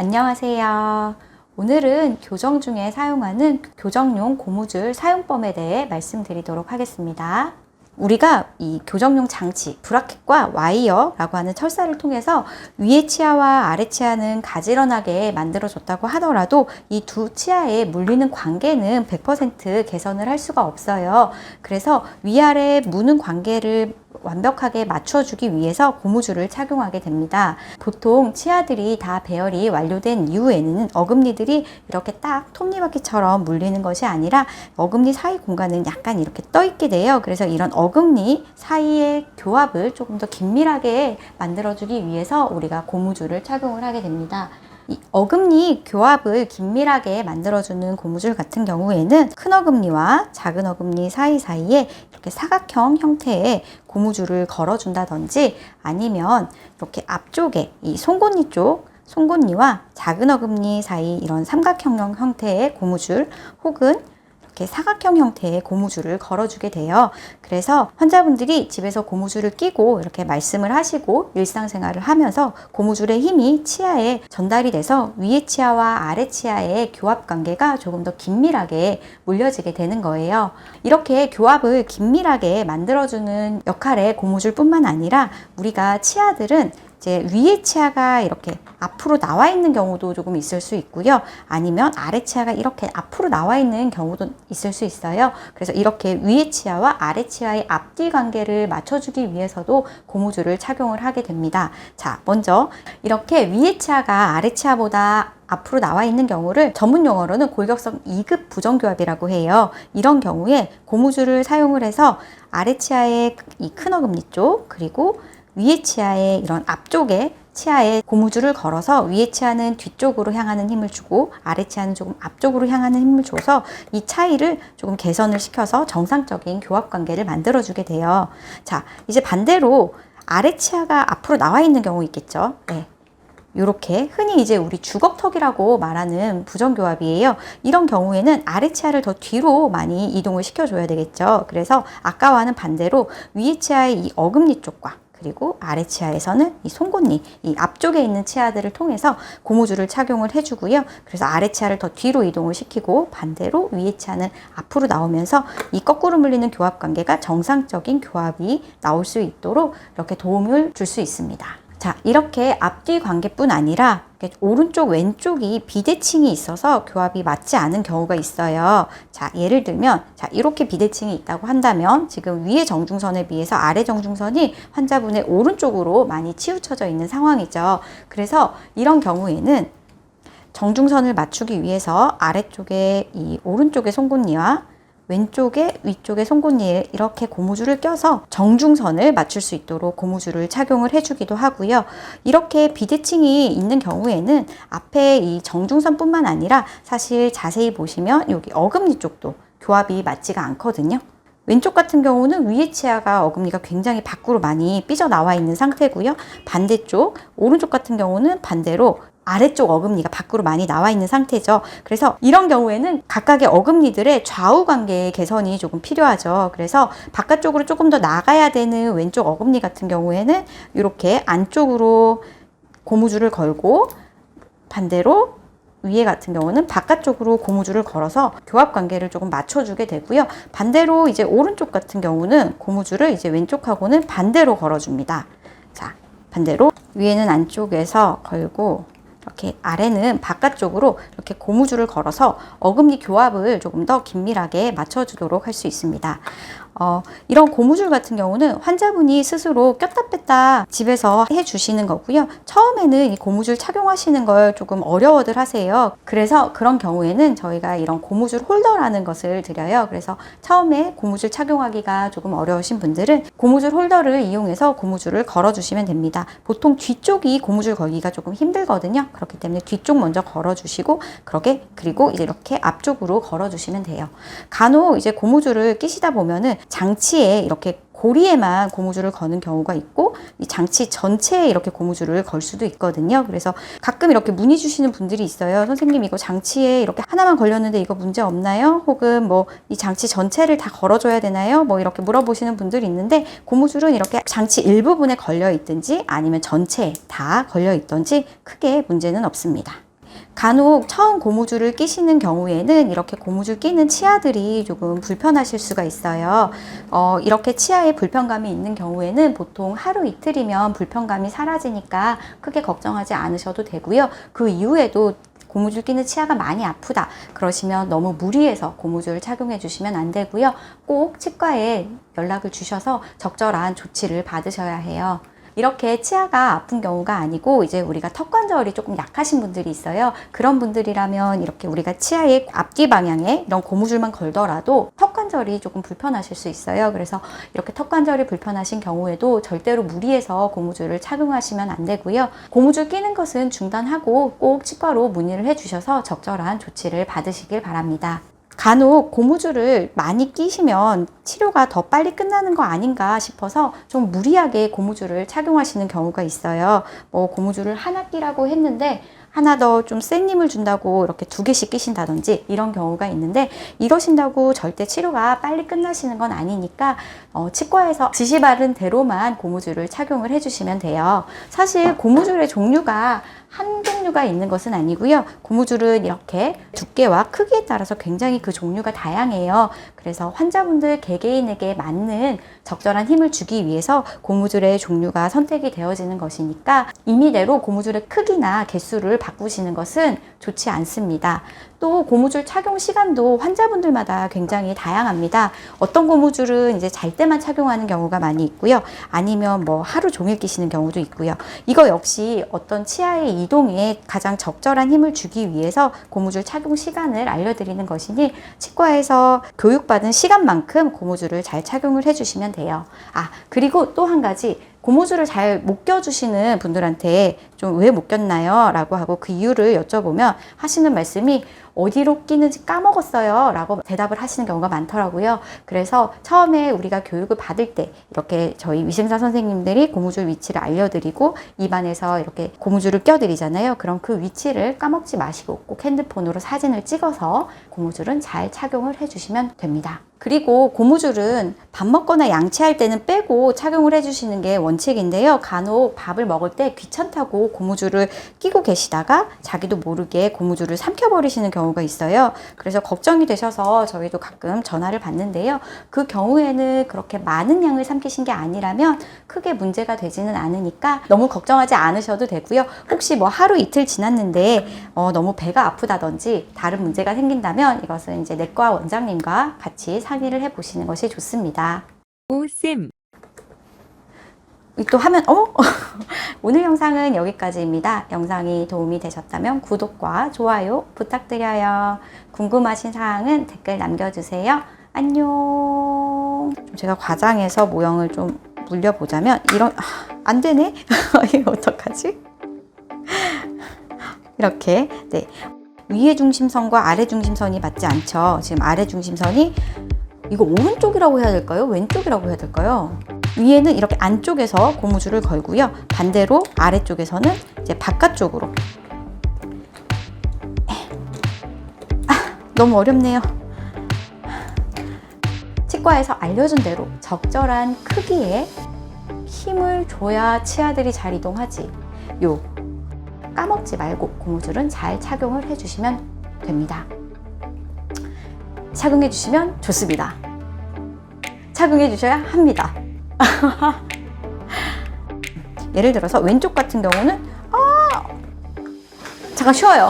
안녕하세요. 오늘은 교정 중에 사용하는 교정용 고무줄 사용법에 대해 말씀드리도록 하겠습니다. 우리가 이 교정용 장치, 브라켓과 와이어라고 하는 철사를 통해서 위의 치아와 아래 치아는 가지런하게 만들어줬다고 하더라도 이 두 치아에 물리는 관계는 100% 개선을 할 수가 없어요. 그래서 위아래 무는 관계를 완벽하게 맞춰주기 위해서 고무줄을 착용하게 됩니다. 보통 치아들이 다 배열이 완료된 이후에는 어금니들이 이렇게 딱 톱니바퀴처럼 물리는 것이 아니라 어금니 사이 공간은 약간 이렇게 떠 있게 돼요. 그래서 이런 어금니 사이의 교합을 조금 더 긴밀하게 만들어주기 위해서 우리가 고무줄을 착용을 하게 됩니다. 이 어금니 교합을 긴밀하게 만들어주는 고무줄 같은 경우에는 큰 어금니와 작은 어금니 사이사이에 이렇게 사각형 형태의 고무줄을 걸어준다든지 아니면 이렇게 앞쪽에 이 송곳니 쪽 송곳니와 작은 어금니 사이 이런 삼각형 형태의 고무줄 혹은 이렇게 사각형 형태의 고무줄을 걸어주게 돼요. 그래서 환자분들이 집에서 고무줄을 끼고 이렇게 말씀을 하시고 일상생활을 하면서 고무줄의 힘이 치아에 전달이 돼서 위의 치아와 아래 치아의 교합 관계가 조금 더 긴밀하게 물려지게 되는 거예요. 이렇게 교합을 긴밀하게 만들어주는 역할의 고무줄뿐만 아니라 우리가 치아들은 이제 위의 치아가 이렇게 앞으로 나와 있는 경우도 조금 있을 수 있고요. 아니면 아래 치아가 이렇게 앞으로 나와 있는 경우도 있을 수 있어요. 그래서 이렇게 위의 치아와 아래 치아의 앞뒤 관계를 맞춰주기 위해서도 고무줄을 착용을 하게 됩니다. 자, 먼저 이렇게 위의 치아가 아래 치아보다 앞으로 나와 있는 경우를 전문 용어로는 골격성 2급 부정교합이라고 해요. 이런 경우에 고무줄을 사용을 해서 아래 치아의 이 큰 어금니 쪽 그리고 위의 치아의 이런 앞쪽에 치아에 고무줄을 걸어서 위의 치아는 뒤쪽으로 향하는 힘을 주고 아래 치아는 조금 앞쪽으로 향하는 힘을 줘서 이 차이를 조금 개선을 시켜서 정상적인 교합 관계를 만들어 주게 돼요. 자, 이제 반대로 아래 치아가 앞으로 나와 있는 경우 있겠죠. 네. 이렇게 흔히 이제 우리 주걱턱이라고 말하는 부정교합이에요. 이런 경우에는 아래 치아를 더 뒤로 많이 이동을 시켜줘야 되겠죠. 그래서 아까와는 반대로 위의 치아의 이 어금니 쪽과 그리고 아래 치아에서는 이 송곳니, 이 앞쪽에 있는 치아들을 통해서 고무줄을 착용을 해주고요. 그래서 아래 치아를 더 뒤로 이동을 시키고 반대로 위의 치아는 앞으로 나오면서 이 거꾸로 물리는 교합 관계가 정상적인 교합이 나올 수 있도록 이렇게 도움을 줄 수 있습니다. 자, 이렇게 앞뒤 관계뿐 아니라 오른쪽 왼쪽이 비대칭이 있어서 교합이 맞지 않은 경우가 있어요. 자, 예를 들면 자, 이렇게 비대칭이 있다고 한다면 지금 위의 정중선에 비해서 아래 정중선이 환자분의 오른쪽으로 많이 치우쳐져 있는 상황이죠. 그래서 이런 경우에는 정중선을 맞추기 위해서 아래쪽에 이 오른쪽의 송곳니와 왼쪽에 위쪽의 송곳니에 이렇게 고무줄을 껴서 정중선을 맞출 수 있도록 고무줄을 착용을 해주기도 하고요. 이렇게 비대칭이 있는 경우에는 앞에 이 정중선뿐만 아니라 사실 자세히 보시면 여기 어금니 쪽도 교합이 맞지가 않거든요. 왼쪽 같은 경우는 위의 치아가 어금니가 굉장히 밖으로 많이 삐져나와 있는 상태고요. 반대쪽, 오른쪽 같은 경우는 반대로 아래쪽 어금니가 밖으로 많이 나와 있는 상태죠. 그래서 이런 경우에는 각각의 어금니들의 좌우 관계의 개선이 조금 필요하죠. 그래서 바깥쪽으로 조금 더 나가야 되는 왼쪽 어금니 같은 경우에는 이렇게 안쪽으로 고무줄을 걸고 반대로 위에 같은 경우는 바깥쪽으로 고무줄을 걸어서 교합 관계를 조금 맞춰주게 되고요. 반대로 이제 오른쪽 같은 경우는 고무줄을 이제 왼쪽하고는 반대로 걸어줍니다. 자, 반대로 위에는 안쪽에서 걸고 이렇게 아래는 바깥쪽으로 이렇게 고무줄을 걸어서 어금니 교합을 조금 더 긴밀하게 맞춰주도록 할 수 있습니다. 이런 고무줄 같은 경우는 환자분이 스스로 꼈다 뺐다 집에서 해주시는 거고요. 처음에는 이 고무줄 착용하시는 걸 조금 어려워들 하세요. 그래서 그런 경우에는 저희가 이런 고무줄 홀더라는 것을 드려요. 그래서 처음에 고무줄 착용하기가 조금 어려우신 분들은 고무줄 홀더를 이용해서 고무줄을 걸어주시면 됩니다. 보통 뒤쪽이 고무줄 걸기가 조금 힘들거든요. 그렇기 때문에 뒤쪽 먼저 걸어주시고 그리고 이렇게 앞쪽으로 걸어주시면 돼요. 간혹 이제 고무줄을 끼시다 보면은 장치에 이렇게 고리에만 고무줄을 거는 경우가 있고 이 장치 전체에 이렇게 고무줄을 걸 수도 있거든요. 그래서 가끔 이렇게 문의 주시는 분들이 있어요. 선생님 이거 장치에 이렇게 하나만 걸렸는데 이거 문제 없나요? 혹은 뭐 이 장치 전체를 다 걸어줘야 되나요? 뭐 이렇게 물어보시는 분들이 있는데 고무줄은 이렇게 장치 일부분에 걸려 있든지 아니면 전체에 다 걸려 있든지 크게 문제는 없습니다. 간혹 처음 고무줄을 끼시는 경우에는 이렇게 고무줄 끼는 치아들이 조금 불편하실 수가 있어요. 이렇게 치아에 불편감이 있는 경우에는 보통 하루 이틀이면 불편감이 사라지니까 크게 걱정하지 않으셔도 되고요. 그 이후에도 고무줄 끼는 치아가 많이 아프다 그러시면 너무 무리해서 고무줄을 착용해 주시면 안 되고요. 꼭 치과에 연락을 주셔서 적절한 조치를 받으셔야 해요. 이렇게 치아가 아픈 경우가 아니고 이제 우리가 턱 관절이 조금 약하신 분들이 있어요. 그런 분들이라면 이렇게 우리가 치아의 앞뒤 방향에 이런 고무줄만 걸더라도 턱 관절이 조금 불편하실 수 있어요. 그래서 이렇게 턱 관절이 불편하신 경우에도 절대로 무리해서 고무줄을 착용하시면 안 되고요. 고무줄 끼는 것은 중단하고 꼭 치과로 문의를 해주셔서 적절한 조치를 받으시길 바랍니다. 간혹 고무줄을 많이 끼시면 치료가 더 빨리 끝나는 거 아닌가 싶어서 좀 무리하게 고무줄을 착용하시는 경우가 있어요. 고무줄을 하나 끼라고 했는데 하나 더 좀 센 힘을 준다고 이렇게 2개씩 끼신다든지 이런 경우가 있는데, 이러신다고 절대 치료가 빨리 끝나시는 건 아니니까 치과에서 지시 바른 대로만 고무줄을 착용을 해주시면 돼요. 사실 고무줄의 종류가 한 종류가 있는 것은 아니고요. 고무줄은 이렇게 두께와 크기에 따라서 굉장히 그 종류가 다양해요. 그래서 환자분들 개개인에게 맞는 적절한 힘을 주기 위해서 고무줄의 종류가 선택이 되어지는 것이니까 임의대로 고무줄의 크기나 개수를 바꾸시는 것은 좋지 않습니다. 또 고무줄 착용 시간도 환자분들마다 굉장히 다양합니다. 어떤 고무줄은 이제 잘 때만 착용하는 경우가 많이 있고요. 아니면 하루 종일 끼시는 경우도 있고요. 이거 역시 어떤 치아의 이동에 가장 적절한 힘을 주기 위해서 고무줄 착용 시간을 알려드리는 것이니 치과에서 교육받은 시간만큼 고무줄을 잘 착용을 해주시면 돼요. 그리고 또 한 가지, 고무줄을 잘 못 껴주시는 분들한테 좀 왜 못 꼈나요? 라고 하고 그 이유를 여쭤보면 하시는 말씀이 어디로 끼는지 까먹었어요 라고 대답을 하시는 경우가 많더라고요. 그래서 처음에 우리가 교육을 받을 때 이렇게 저희 위생사 선생님들이 고무줄 위치를 알려드리고 입안에서 이렇게 고무줄을 껴드리잖아요. 그럼 그 위치를 까먹지 마시고 꼭 핸드폰으로 사진을 찍어서 고무줄은 잘 착용을 해주시면 됩니다. 그리고 고무줄은 밥 먹거나 양치할 때는 빼고 착용을 해주시는 게 원칙인데요. 간혹 밥을 먹을 때 귀찮다고 고무줄을 끼고 계시다가 자기도 모르게 고무줄을 삼켜버리시는 경우가 있어요. 그래서 걱정이 되셔서 저희도 가끔 전화를 받는데요. 그 경우에는 그렇게 많은 양을 삼키신 게 아니라면 크게 문제가 되지는 않으니까 너무 걱정하지 않으셔도 되고요. 혹시 하루 이틀 지났는데 너무 배가 아프다든지 다른 문제가 생긴다면 이것은 이제 내과 원장님과 같이 상의를 해보시는 것이 좋습니다. 오쌤. 또 하면 오늘 영상은 여기까지입니다. 영상이 도움이 되셨다면 구독과 좋아요 부탁드려요. 궁금하신 사항은 댓글 남겨주세요. 안녕. 제가 과장해서 모형을 좀 물려보자면 안 되네? 이거 어떡하지? 이렇게 위의 중심선과 아래 중심선이 맞지 않죠. 지금 아래 중심선이 이거 오른쪽이라고 해야 될까요? 왼쪽이라고 해야 될까요? 위에는 이렇게 안쪽에서 고무줄을 걸고요. 반대로 아래쪽에서는 이제 바깥쪽으로. 너무 어렵네요. 치과에서 알려준 대로 적절한 크기의 힘을 줘야 치아들이 잘 이동하지. 까먹지 말고 고무줄은 잘 착용을 해주시면 됩니다. 착용해 주시면 좋습니다. 착용해 주셔야 합니다. 예를 들어서 왼쪽 같은 경우는 잠깐 쉬어요.